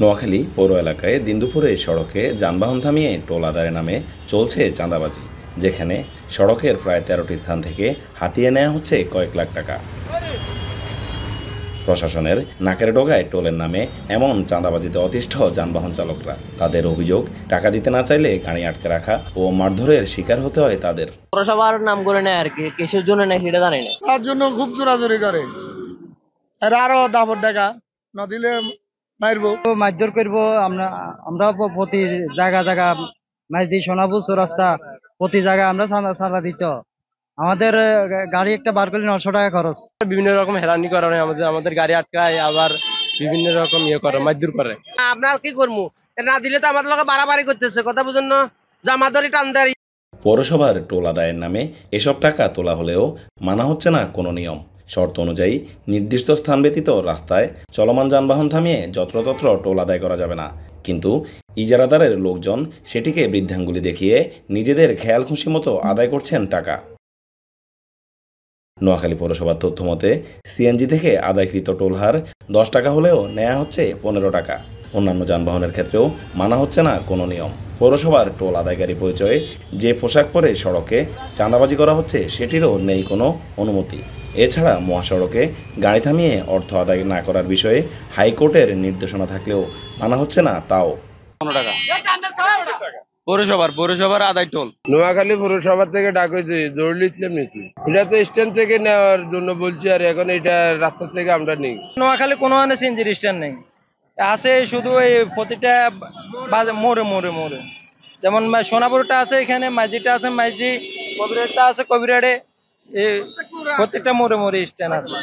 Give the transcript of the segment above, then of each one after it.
নোয়াখালী পৌর এলাকায় দিন দুপুরে সড়কে যানবাহন থামিয়ে টোল আদায়ের নামে চলছে চাঁদাবাজি, যেখানে সড়কের প্রায় 13টি স্থান থেকে হাতিয়ে নেওয়া হচ্ছে কয়েক লাখ টাকা। প্রশাসনের নাকের ডগায় টোলের নামে এমন চাঁদাবাজিতে অতিষ্ঠ যানবাহন চালকরা। তাদের অভিযোগ, টাকা দিতে না চাইলে গাড়ি আটকে রাখা ও মারধরের শিকার হতে হয় তাদের। পৌরসভার নাম করে নেয় আর কি, কিসের জন্য নেয় সেটা জানি না। তার জন্য খুব জোরাজোরি করে, এরা আরো দাবর দেখা না দিলে মারবো, মারধর করবো। আমরা প্রতি জায়গা মাছ দিই, সোনাপুর চৌরাস্তা প্রতি জায়গায় আমরা চাঁদা দিত। আমাদের গাড়ি একটা বার করলে 900 টাকা খরচ। বিভিন্ন রকম হেরানি করে আমাদের গাড়ি আটকায়, আবার বিভিন্ন রকম করে মারধর করে। আপনার কি করবো, না দিলে তো আমাদের লোক বাড়াবাড়ি করতেছে, কথা বুঝুন না, জামাদারি টানদারি। পৌরসভার টোল আদায়ের নামে এসব টাকা তোলা হলেও মানা হচ্ছে না কোনো নিয়ম। শর্ত অনুযায়ী নির্দিষ্ট স্থান ব্যতীত রাস্তায় চলমান যানবাহন থামিয়ে যত্রতত্র টোল আদায় করা যাবে না। কিন্তু ইজারাদারের লোকজন সেটিকে বৃদ্ধাঙ্গুলি দেখিয়ে নিজেদের খেয়াল খুশি মতো আদায় করছেন টাকা। নোয়াখালী পৌরসভার তথ্য মতে সিএনজি থেকে আদায়কৃত টোল হার 10 টাকা হলেও নেওয়া হচ্ছে 15 টাকা। অন্যান্য যানবাহনের ক্ষেত্রেও মানা হচ্ছে না কোনো নিয়ম। পৌরসভার টোল আদায়কারী পরিচয়ে যে পোশাক পরে সড়কে চাঁদাবাজি করা হচ্ছে সেটিরও নেই কোনো অনুমতি। এছাড়া মহাসড়কে গাড়ি থামিয়ে অর্থ আদায় না করার বিষয়ে হাইকোর্টের নির্দেশনা থাকলেও মানা হচ্ছে না তাও। পৌরসভার আদায় টোল নোয়াখালী পৌরসভা থেকে ডাক হয়েছে, জরুরি ইসলাম নীতি। এটা তো স্ট্যান্ড থেকে নেওয়ার জন্য বলছি, আর এখন এটা রাস্তা থেকে আমরা নিই। নোয়াখালী কোনো সিএনজির স্ট্যান্ড নেই, আছে শুধু এই প্রতিটা মোড়ে যেমন সোনাপুরটা আছে, এখানে মাঝিটা আছে, মাঝি কবিরাটটা আছে, কবিরাটে প্রত্যেকটা মোড়ে স্ট্যান্ড আছে।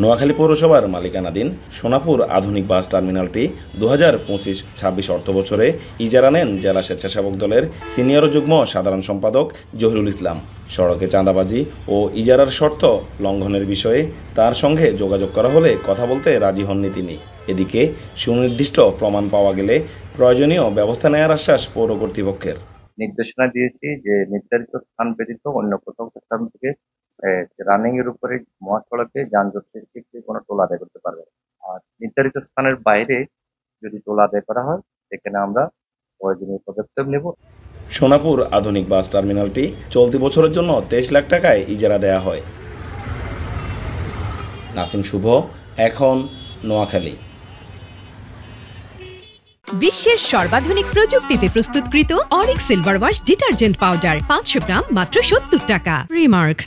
নোয়াখালী পৌরসভার মালিকানাধীন সোনাপুর আধুনিক বাস টার্মিনালটি 2025-26 অর্থ বছরে ইজারা নেন জেলা স্বেচ্ছাসেবক দলের সিনিয়র যুগ্ম সাধারণ সম্পাদক জহিরুল ইসলাম। সড়কে চাঁদাবাজি ও ইজারার শর্ত লঙ্ঘনের বিষয়ে তার সঙ্গে যোগাযোগ করা হলে কথা বলতে রাজি হননি তিনি। এদিকে সুনির্দিষ্ট প্রমাণ পাওয়া গেলে প্রয়োজনীয় ব্যবস্থা নেওয়ার আশ্বাস পৌর কর্তৃপক্ষের। নির্দেশনা দিয়েছি যে নির্ধারিত স্থান ব্যতীত অন্য কোথাও স্থান থেকে রানিং এর উপরে মহাসড়কে যানজট সৃষ্টিতে কোনো টোল আদায় করতে পারবে। আর নির্ধারিত স্থানের বাইরে যদি টোল আদায় করা হয়, সেখানে আমরা প্রয়োজনীয় পদক্ষেপ নেব। সোনাপুর আধুনিক বাস টার্মিনালটি চলতি বছরের জন্য 23 লাখ টাকায় ইজারা দেয়া হয়। নাসিম শুভ, এখন নোয়াখালী। বিশ্বের সর্বাধুনিক প্রযুক্তিতে প্রস্তুতকৃত Arik silver wash detergent powder 500 গ্রাম মাত্র 70 টাকা। রিমার্ক।